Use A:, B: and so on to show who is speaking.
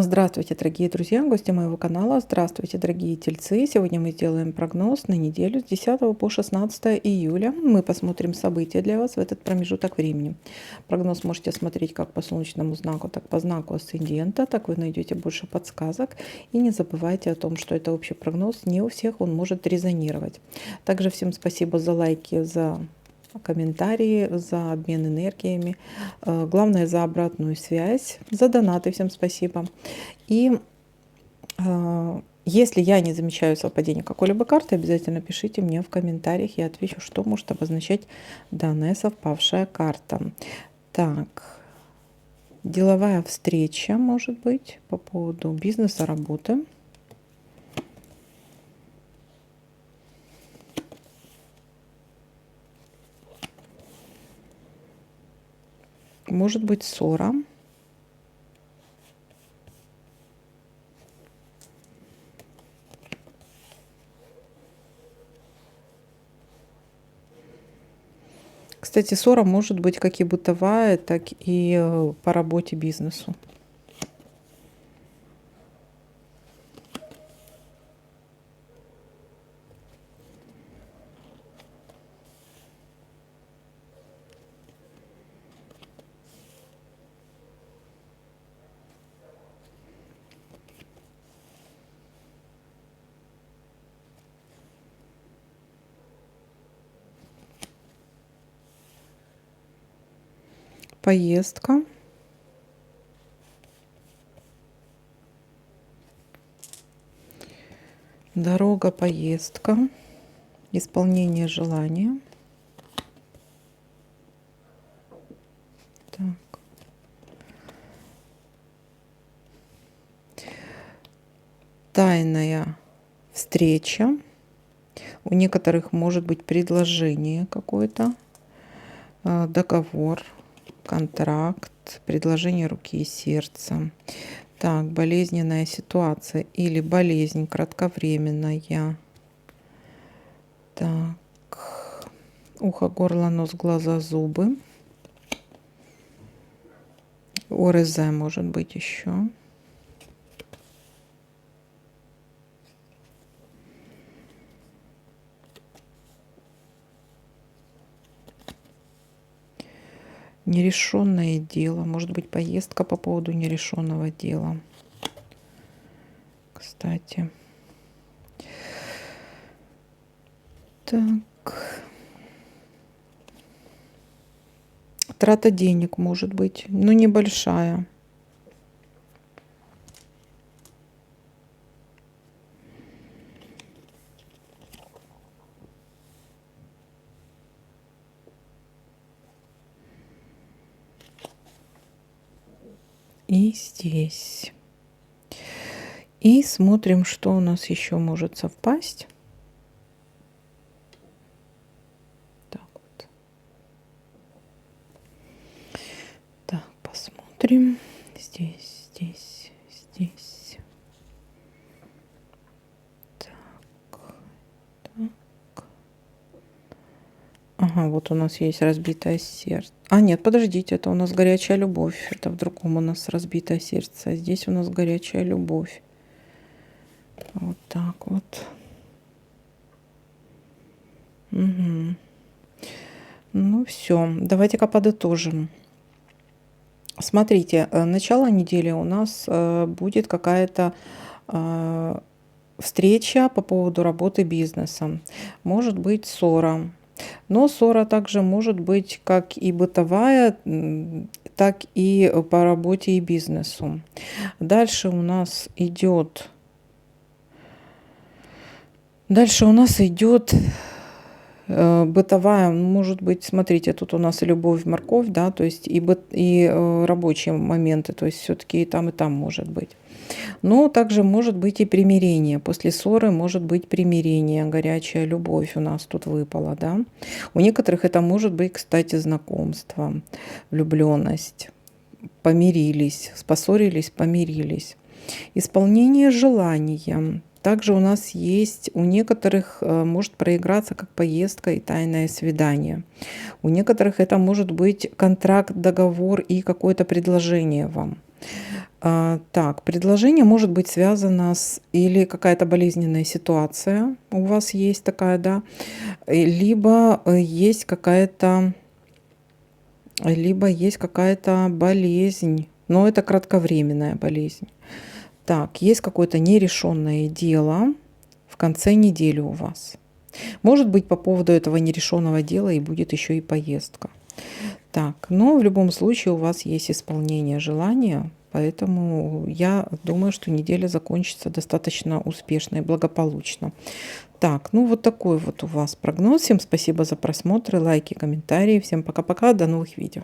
A: Здравствуйте, дорогие друзья, гости моего канала. Здравствуйте, дорогие тельцы. Сегодня мы сделаем прогноз на неделю с 10 по 16 июля. Мы посмотрим события для вас в этот промежуток времени. Прогноз можете смотреть как по солнечному знаку, так по знаку асцендента. Так вы найдете больше подсказок. И не забывайте о том, что это общий прогноз. Не у всех он может резонировать. Также всем спасибо за лайки, за комментарии, за обмен энергиями, главное за обратную связь, за донаты, всем спасибо. И если я не замечаю совпадения какой-либо карты, обязательно пишите мне в комментариях, я отвечу, что может обозначать данная совпавшая карта. Так, деловая встреча может быть по поводу бизнеса, работы. Может быть ссора. Кстати, ссора может быть как и бытовая, так и по работе, бизнесу. Поездка. Дорога, поездка. Исполнение желания. Так. Тайная встреча. У некоторых может быть предложение какое-то, договор, контракт, предложение руки и сердца. Так, болезненная ситуация или болезнь кратковременная. Так, ухо, горло, нос, глаза, зубы. ОРЗ может быть еще. Нерешенное дело. Может быть поездка по поводу нерешенного дела. Кстати. Так. Трата денег может быть, но небольшая. И здесь. И смотрим, что у нас еще может совпасть. Так вот. Так, посмотрим. Здесь, здесь, здесь. Так, так. Ага, вот у нас есть разбитое сердце. А, нет, подождите, это у нас горячая любовь. Это в другом у нас разбитое сердце. А здесь у нас горячая любовь. Вот так вот. Угу. Ну все, давайте-ка подытожим. Смотрите, начало недели у нас будет какая-то встреча по поводу работы бизнеса. Может быть ссора. Но ссора также может быть как и бытовая, так и по работе и бизнесу. Дальше у нас идет бытовая, может быть, смотрите, тут у нас и любовь, морковь, да, то есть и рабочие моменты, то есть все-таки и там может быть. Но также может быть и примирение. После ссоры может быть примирение, горячая любовь у нас тут выпала, да. У некоторых это может быть, кстати, знакомство, влюбленность. Помирились, поссорились, помирились. Исполнение желания. Также у нас есть, у некоторых может проиграться как поездка и тайное свидание. У некоторых это может быть контракт, договор и какое-то предложение вам. Так, предложение может быть связано с или какая-то болезненная ситуация у вас есть такая, да, либо есть какая-то болезнь, но это кратковременная болезнь. Так, есть какое-то нерешенное дело в конце недели у вас. Может быть, по поводу этого нерешенного дела и будет еще и поездка. Так, но в любом случае у вас есть исполнение желания, поэтому я думаю, что неделя закончится достаточно успешно и благополучно. Так, ну вот такой вот у вас прогноз. Всем спасибо за просмотры, лайки, комментарии. Всем пока-пока, до новых видео.